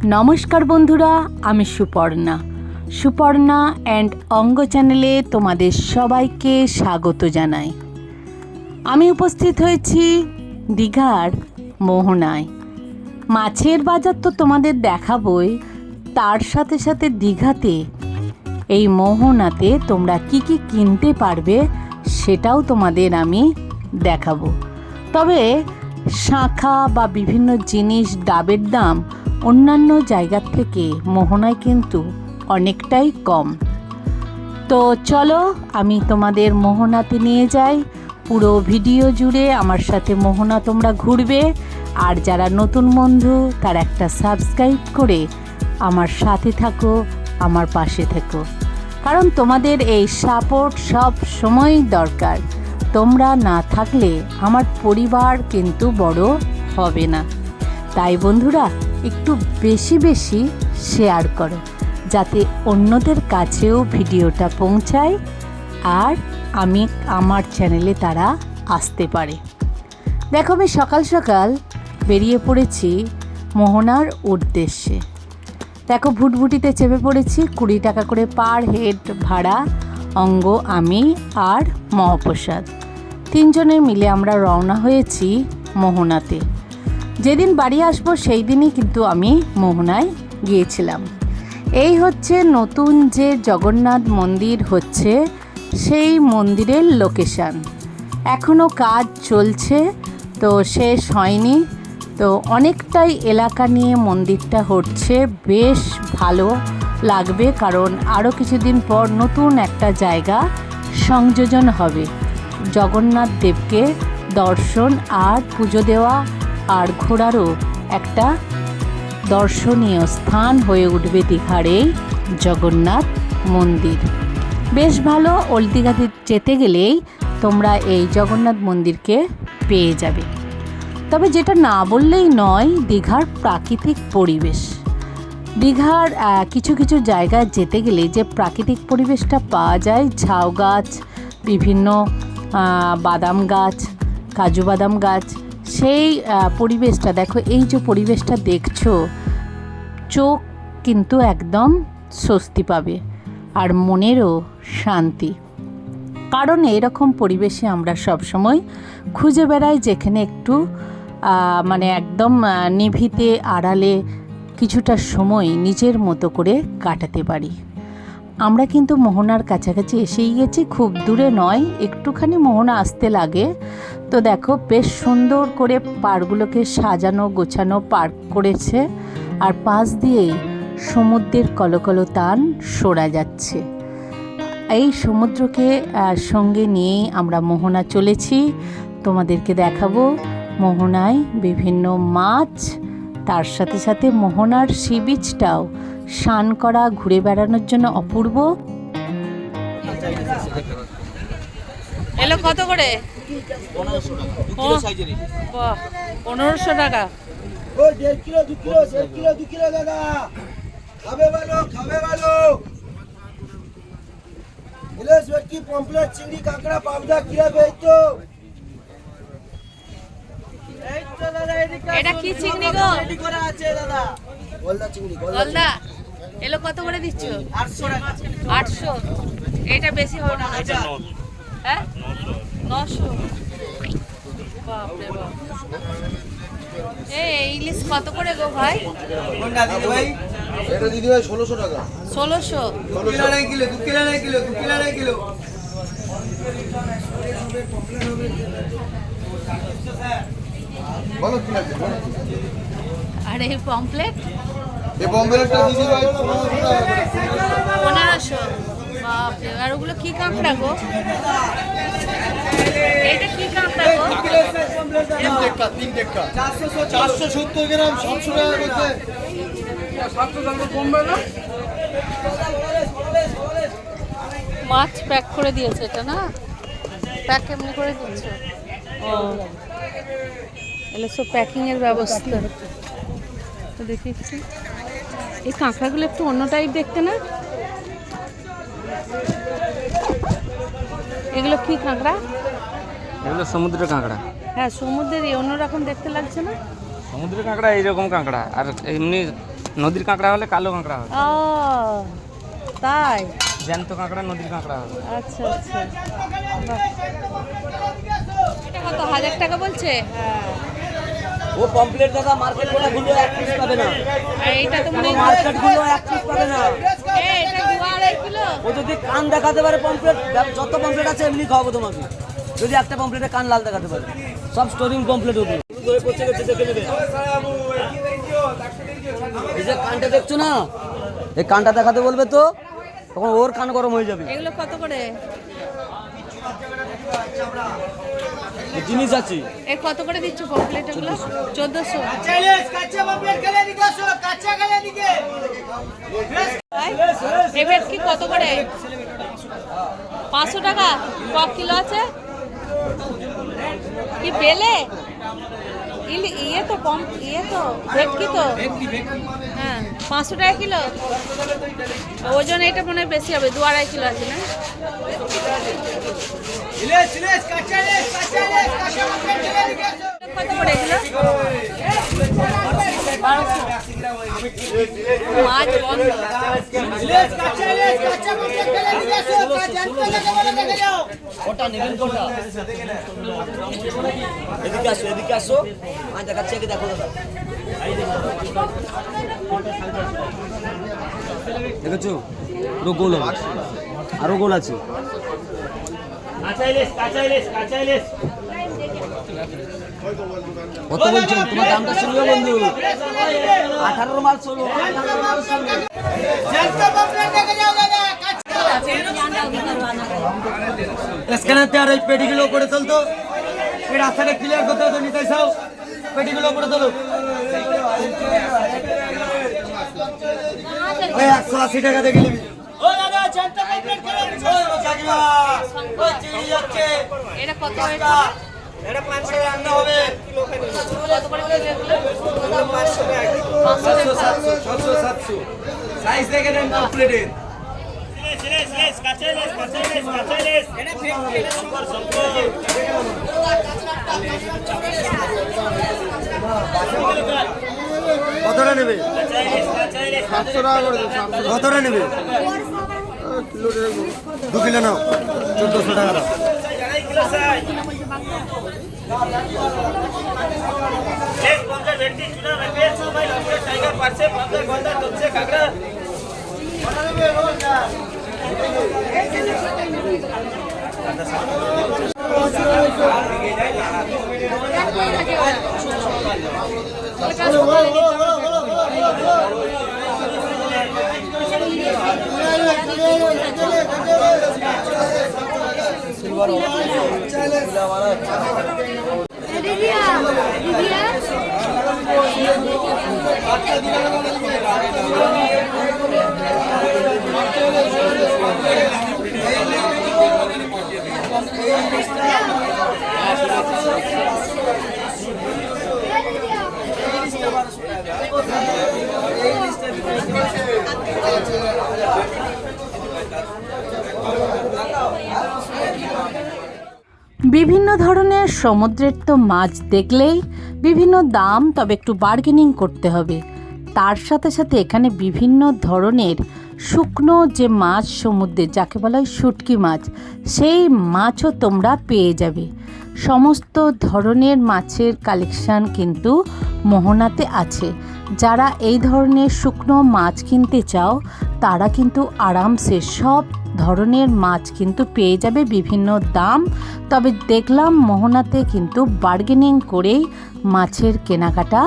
নমস্কার বন্ধুরা, আমি সুপর্ণা অ্যান্ড অঙ্গ চ্যানেলে তোমাদের সবাইকে স্বাগত জানাই। আমি উপস্থিত হয়েছি দীঘার মোহনায়। মাছের বাজার তো তোমাদের দেখাবই, তার সাথে সাথে দীঘাতে এই মোহনাতে তোমরা কি কি কিনতে পারবে সেটাও তোমাদের আমি দেখাবো। তবে শাঁখা বা বিভিন্ন জিনিস ডাবের দাম অন্যান্য জায়গার থেকে মোহনায় কিন্তু অনেকটাই কম। তো চলো আমি তোমাদের মোহনাতে নিয়ে যাই। পুরো ভিডিও জুড়ে আমার সাথে মোহনা তোমরা ঘুরবে। আর যারা নতুন বন্ধু তারা একটা সাবস্ক্রাইব করে আমার সাথে থাকো, আমার পাশে থেকো, কারণ তোমাদের এই সাপোর্ট সব সময়ই দরকার। তোমরা না থাকলে আমার পরিবার কিন্তু বড় হবে না। তাই বন্ধুরা একটু বেশি বেশি শেয়ার করো, যাতে অন্যদের কাছেও ভিডিওটা পৌঁছায় আর আমার চ্যানেলে তারা আসতে পারে। দেখো, আমি সকাল সকাল বেরিয়ে পড়েছি মোহনার উদ্দেশ্যে। দেখো, ভুটভুটিতে চেপে পড়েছি। 20 টাকা করে পার হেড ভাড়া। অঙ্গ, আমি আর মহাপ্রসাদ, 3 জনে মিলে আমরা রওনা হয়েছি মোহনাতে। যেদিন বাড়ি আসবো সেই দিনই কিন্তু আমি মোহনায় গিয়েছিলাম। এই হচ্ছে নতুন যে জগন্নাথ মন্দির হচ্ছে, সেই মন্দিরের লোকেশান। এখনও কাজ চলছে, তো শেষ হয়নি। তো অনেকটাই এলাকা নিয়ে মন্দিরটা হচ্ছে, বেশ ভালো লাগবে, কারণ আরও কিছুদিন পর নতুন একটা জায়গা সংযোজন হবে। জগন্নাথ দেবকে দর্শন আর পুজো দেওয়া আর ঘোরারও একটা দর্শনীয় স্থান হয়ে উঠবে দীঘার এই জগন্নাথ মন্দির। বেশ ভালো। ওল্ড দীঘাতে যেতে গেলেই তোমরা এই জগন্নাথ মন্দিরকে পেয়ে যাবে। তবে যেটা না বললেই নয়, দীঘার প্রাকৃতিক পরিবেশ। দীঘার কিছু কিছু জায়গায় যেতে গেলে যে প্রাকৃতিক পরিবেশটা পাওয়া যায়, ঝাউ গাছ, বিভিন্ন বাদাম গাছ, কাজু বাদাম গাছ, সেই পরিবেশটা দেখো। এই যে পরিবেশটা দেখছো, চোখ কিন্তু একদম স্বস্তি পাবে আর মনেরও শান্তি। কারণ এরকম পরিবেশে আমরা সবসময় খুঁজে বেড়াই, যেখানে একটু মানে একদম নিভৃতে আড়ালে কিছুটা সময় নিজের মতো করে কাটাতে পারি। আমরা কিন্তু মোহনার কাছাকাছি এসেই গেছি, খুব দূরে নয়, একটুখানি মোহনা আসতে লাগে। তো দেখো, বেশ সুন্দর করে পাড়গুলোকে সাজানো গোছানো পার্ক করেছে, আর পাশ দিয়েই সমুদ্রের কলকলো তান সরা যাচ্ছে। এই সমুদ্রকে সঙ্গে নিয়েই আমরা মোহনা চলেছি। তোমাদেরকে দেখাবো মোহনায় বিভিন্ন মাছ, তার সাথে সাথে মোহনার সি বিচটাও স্নান করা, ঘুরে বেড়ানোর জন্য অপূর্ব। এলো কত করে? 1500 টাকা। ওই 1.5 কিলো 2 কিলো 1.5 কিলো দাদা, খাবে ভালো। ইলিশ, ভেটকি, পমফ্রেট, চিংড়ি, কাঁকড়া, পাবদা, কিরা বেচতো। এই তো দাদা, এটা কি চিংড়ি গো? রেডি করা আছে দাদা, গলদা চিংড়ি। গলদা এলো কত করে দিচ্ছ? 800 টাকা। 800। এটা বেশি হবে না? হ্যাঁ, 900। বাপরে বাপ। এই ইলিশ কত করে গো ভাই? কোনটা দিদি ভাই? এটা দিদি ভাই 1600 টাকা। 1600। 2 কিলো না কিলো, 2 কিলো না কিলো, 2 কিলো না কিলো। বলো কি লাগবে? আর এই পমফ্রেট? এই পমফ্রেটটা দিদি ভাই 1500 টাকা। 1500। বাপরে। আর ওগুলো কি কাঁকড়া গো? এটা কি কাঁকড়া গো? 3 টেক্কা 470 গ্রাম 700 টাকা করতে। 700 টাকা কমবে না? মাছ প্যাক করে দিয়েছে এটা, না? প্যাক কেমনি করে দিচ্ছে? ও, এগুলো সব প্যাকিংয়ের ব্যবস্থা। তো দেখেছি এই কাঁকড়াগুলো একটু অন্য টাইপ দেখতে, না? এগুলো কি কাঁকড়া? এগুলো সমুদ্রের কাঁকড়া। হ্যাঁ, সমুদ্রের অন্যরকম দেখতে লাগছে না? সমুদ্রের কাঁকড়া এইরকম কাঁকড়া, আর এমনি নদীর কাঁকড়া হলে কালো কাঁকড়া হবে, ও তাই, জ্যান্ত কাঁকড়া নদীর কাঁকড়া হবে। আচ্ছা আচ্ছা, বাহ। এটা কত 1000 টাকা বলছে? ও কমপ্লিট দাদা, মার্কেট গুলো এক পিস পাবে না, আর এইটা তো মনে হয় মার্কেট গুলো এক পিস পাবে না। এটা 2.5 কিলো। ও যদি কান দেখাতে পারে পমপ্লেট, যত পমপ্লেট আছে এমনি খাওয়াবো তোমাকে, যদি একটা পমপ্লেটে কান লাল দেখাতে পারে। সব স্টোরিং পমপ্লেট ওগুলো ধরে পড়ছে গেছে, দেখে নেবে। এই যে কানটা দেখছো না, এই কানটা দেখাতে বলবে তো, তখন ওর কান গরম হয়ে যাবে। এগুলো কত করে? এই জিনিস আছে, এ কত করে দিচ্ছ পমপ্লেট এগুলো? 1400। এই ভেটকি কত করে? 500 টাকা। ক কিলো আছে? কি বেলে? ইয়ে তো ইয়ে তো ভেটকি তো, হ্যাঁ 500 টাকা কিলো। ওজন এটা মনে হয় বেশি হবে, 2-2.5 কিলো আছে না? কত করে এগুলো? মাছ বন্ধ। ওটা নেবেন কোটা? এদিকে আসো, এদিকে আসো, আমি দেখাচ্ছি, আগে দেখো দাদা। দেখেছো পুরো গোল হবে, আরো গোল আছে। কত বলছো? তোমার দামটা শুনবে বন্ধু, 18 মাল 16। স্ক্যানারতে আর এই পেটিগুলো করে তোলতো, এই রাস্তাটা ক্লিয়ার করতে হতো, নিতে চাও পেটিগুলো করে তোলো। ওই 180 টাকা দেখে নিবি। এটা কত? এটা 500 রান্না হবে। কত করে কিলো এগুলো? 500 টাকা। 700 সাইজ দেখে নেন কমপ্লিটেড। কতটা নেবে? 700 টাকা করে দিন। কতটা নেবে? 2 কিলো নাও, 1400 টাকা দাও। বিভিন্ন ধরনের সমুদ্রের তো মাছ দেখলেই বিভিন্ন দাম, তবে একটু বার্গেনিং করতে হবে। তার সাথে সাথে এখানে বিভিন্ন ধরনের শুকনো যে মাছ সমুদ্রে, যাকে বলা হয় শুটকি মাছ, সেই মাছও তোমরা পেয়ে যাবে। সমস্ত ধরনের মাছের কালেকশান কিন্তু মোহনাতে আছে। যারা এই ধরনের শুকনো মাছ কিনতে চাও তারা কিন্তু আরামসে সব ধরনের মাছ কিন্তু পেয়ে যাবে, বিভিন্ন দাম। তবে দেখলাম মোহনাতে কিন্তু বার্গেনিং করেই মাছের কেনাকাটা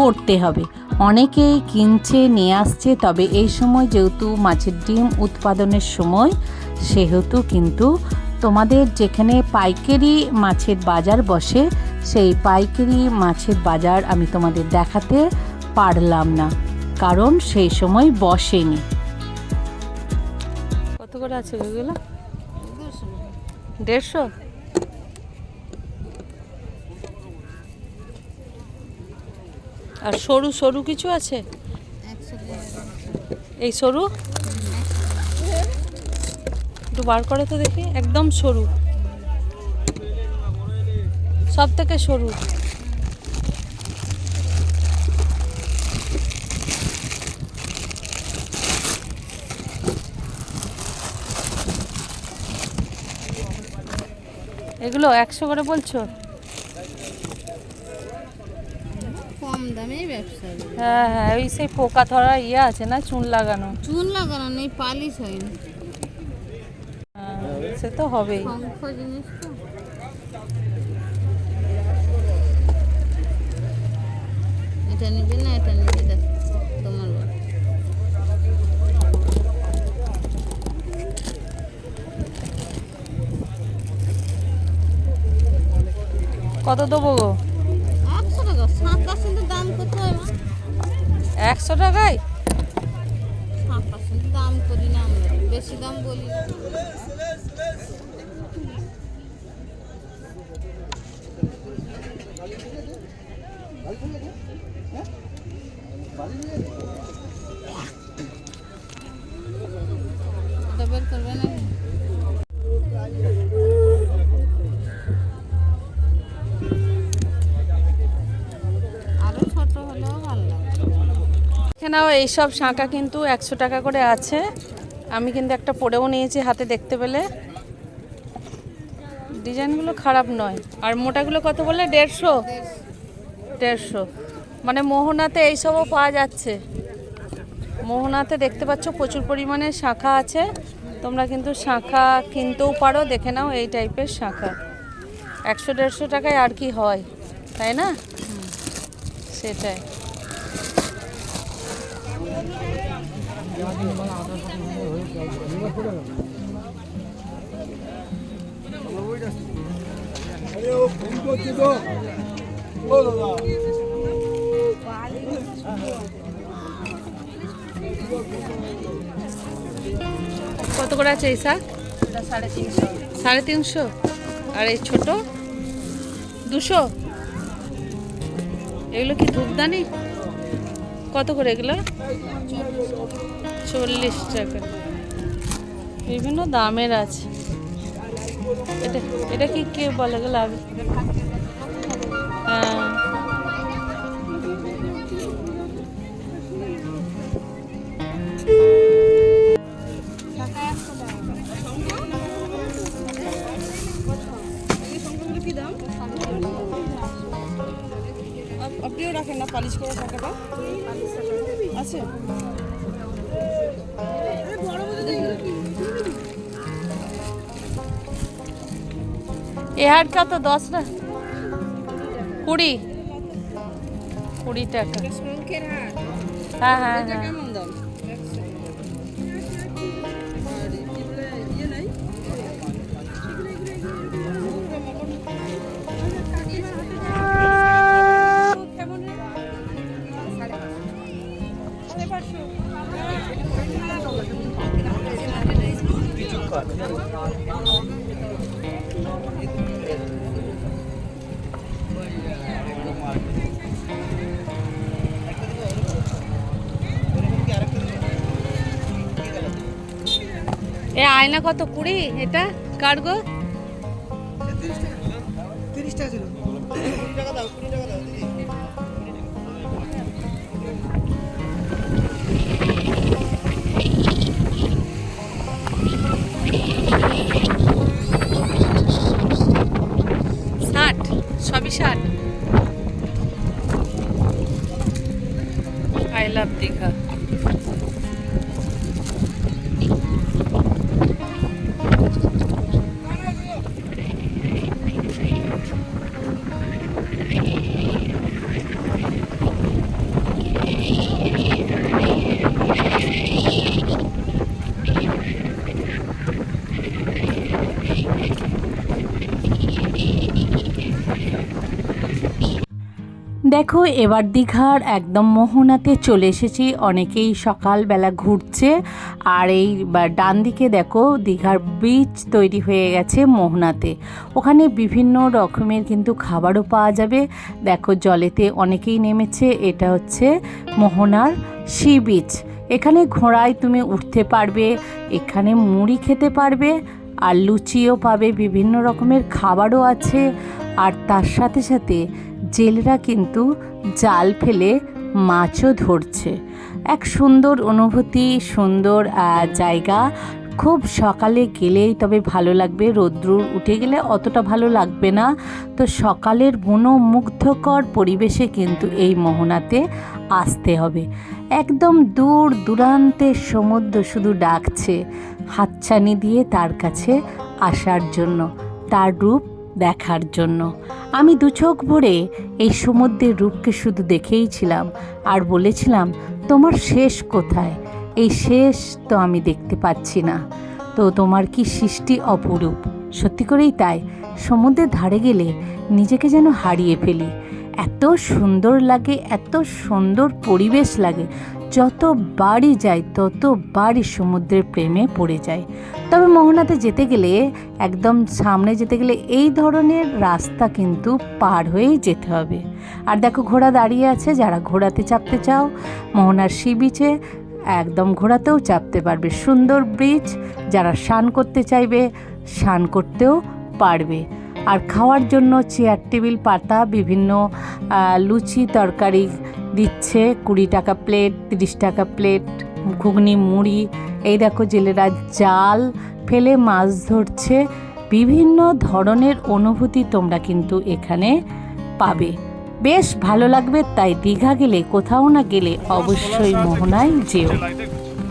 করতে হবে। অনেকেই কিনছে, নিয়ে আসছে, তবে এই সময় যেহেতু মাছের ডিম উৎপাদনের সময়, সেহেতু কিন্তু তোমাদের যেখানে পাইকারি মাছের বাজার বসে, সেই পাইকারি মাছের বাজার আমি তোমাদের দেখাতে পারলাম না, কারণ সেই সময় বসেনি। কত করে আছে ওইগুলো? 150। আর সরু সরু কিছু আছে? এই সরু একটু বার করে তো দেখি, একদম সরু, সব থেকে সরু। এগুলো 100 করে বলছো? কম দামেই ব্যবসা। হ্যাঁ হ্যাঁ, ওই সেই পোকা ধরা ইয়ে আছে না, চুন লাগানো। চুন লাগানো নেই, পালিশ হয়নি। হ্যাঁ, সে তো হবেই। শঙ্খ জিনিস তো। এটা নিবি না এটা নিবি, দেখ তোমার বল। কত দেবো গো? 100 টাকা। শাঁখা সিঁদুর দাম কত হয় মা? 100 টাকায়? শাঁখা সিঁদুর দাম করি না আমরা, বেশি দাম বলি না। এটা বের করবে না? আরো ছোট হলেও ভালো লাগে। এখানেও এইসব শাঁখা কিন্তু 100 টাকা করে আছে। আমি কিন্তু একটা পরেও নিয়েছি, হাতে দেখতে পেলে। ডিজাইনগুলো খারাপ নয়। আর মোটাগুলো কত বললে? 150? 150। মানে মোহনাতে এইসবও পাওয়া যাচ্ছে। মোহনাতে দেখতে পাচ্ছ প্রচুর পরিমাণে শাঁখা আছে। তোমরা কিন্তু শাঁখা কিনতেও পারো, দেখে নাও এই টাইপের শাঁখা। 100-150 টাকায় আর কি হয়, তাই না? সেটাই। কত করে আছে এই শাক? 350। আর এই ছোট 200। এগুলো কি ধূপদানি? কত করে এগুলো? 40 টাকা। বিভিন্ন দামের আছে। এটা এটা কি কে বলে গেল আগে? হ্যাঁ। আপনিও রাখেন না পালিশ করা টাকাটা আছে? এ হার কত? 10 না 20? 20 টাকা। শঙ্খের হার হ্যাঁ হ্যাঁ হ্যাঁ। কেমন দাম? আর কি বলে ইয়ে নাই? কেমন রে? 550। এ আয়না কত? 20? এটা কার গো? 30 টাকা ছিল। 20 টাকা দাও, 20 টাকা দাও দিদি। সবই 60। I love Digha. দেখো এবার দীঘার একদম মোহনাতে চলে এসেছি। অনেকেই সকালবেলা ঘুরছে। আর এই ডান দিকে দেখো দীঘার বিচ তৈরি হয়ে গেছে মোহনাতে। ওখানে বিভিন্ন রকমের কিন্তু খাবারও পাওয়া যাবে। দেখো জলেতে অনেকেই নেমেছে। এটা হচ্ছে মোহনার সি বিচ। এখানে ঘোড়ায় তুমি উঠতে পারবে, এখানে মুড়ি খেতে পারবে, আর লুচিও পাবে, বিভিন্ন রকমের খাবারও আছে। আর তার সাথে সাথে জেলেরা কিন্তু জাল ফেলে মাছও ধরছে। এক সুন্দর অনুভূতি, সুন্দর জায়গা। খুব সকালে গেলেই তবে ভালো লাগবে, রৌদ্র উঠে গেলে অতটা ভালো লাগবে না। তো সকালের মনোমুগ্ধকর পরিবেশে কিন্তু এই মোহনাতে আসতে হবে। একদম দূর দূরান্তের সমুদ্র শুধু ডাকছে হাতছানি দিয়ে তার কাছে আসার জন্য, তার রূপ দেখার জন্য। আমি দু চোখ ভরে এই সমুদ্রের রূপকে শুধু দেখেই ছিলাম আর বলেছিলাম, তোমার শেষ কোথায়? এই শেষ তো আমি দেখতে পাচ্ছি না। তো তোমার কি সৃষ্টি অপরূপ। সত্যি করেই তাই, সমুদ্রের ধারে গেলে নিজেকে যেন হারিয়ে ফেলি। এত সুন্দর লাগে, এত সুন্দর পরিবেশ লাগে, যতবারই যাই ততবারই সমুদ্রের প্রেমে পড়ে যায়। তবে মোহনাতে যেতে গেলে, একদম সামনে যেতে গেলে এই ধরনের রাস্তা কিন্তু পার হয়েই যেতে হবে। আর দেখো ঘোড়া দাঁড়িয়ে আছে, যারা ঘোড়াতে চাপতে চাও মোহনার সি বিচে একদম ঘোড়াতেও চাপতে পারবে। সুন্দর ব্রিজ, যারা স্নান করতে চাইবে স্নান করতেও পারবে। আর খাওয়ার জন্য চেয়ার টেবিল পাতা, বিভিন্ন লুচি তরকারি দিচ্ছে, 20 টাকা প্লেট, 30 টাকা প্লেট, ঘুগনি মুড়ি। এই দেখো জেলেরা জাল ফেলে মাছ ধরছে। বিভিন্ন ধরনের অনুভূতি তোমরা কিন্তু এখানে পাবে, বেশ ভালো লাগবে। তাই দীঘা গেলে, কোথাও না গেলে অবশ্যই মোহনায় যেও।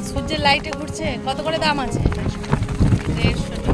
সূর্যের লাইটে ঘুরছে, কত করে দাম আছে? 150 টাকা।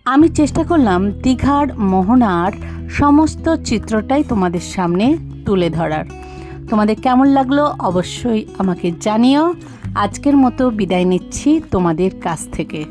আমি চেষ্টা করলাম দীঘার মোহনার সমস্ত চিত্রটাই তোমাদের সামনে তুলে ধরার। তোমাদের কেমন লাগলো অবশ্যই আমাকে জানিও। আজকের মতো বিদায় নিচ্ছি তোমাদের কাছ থেকে।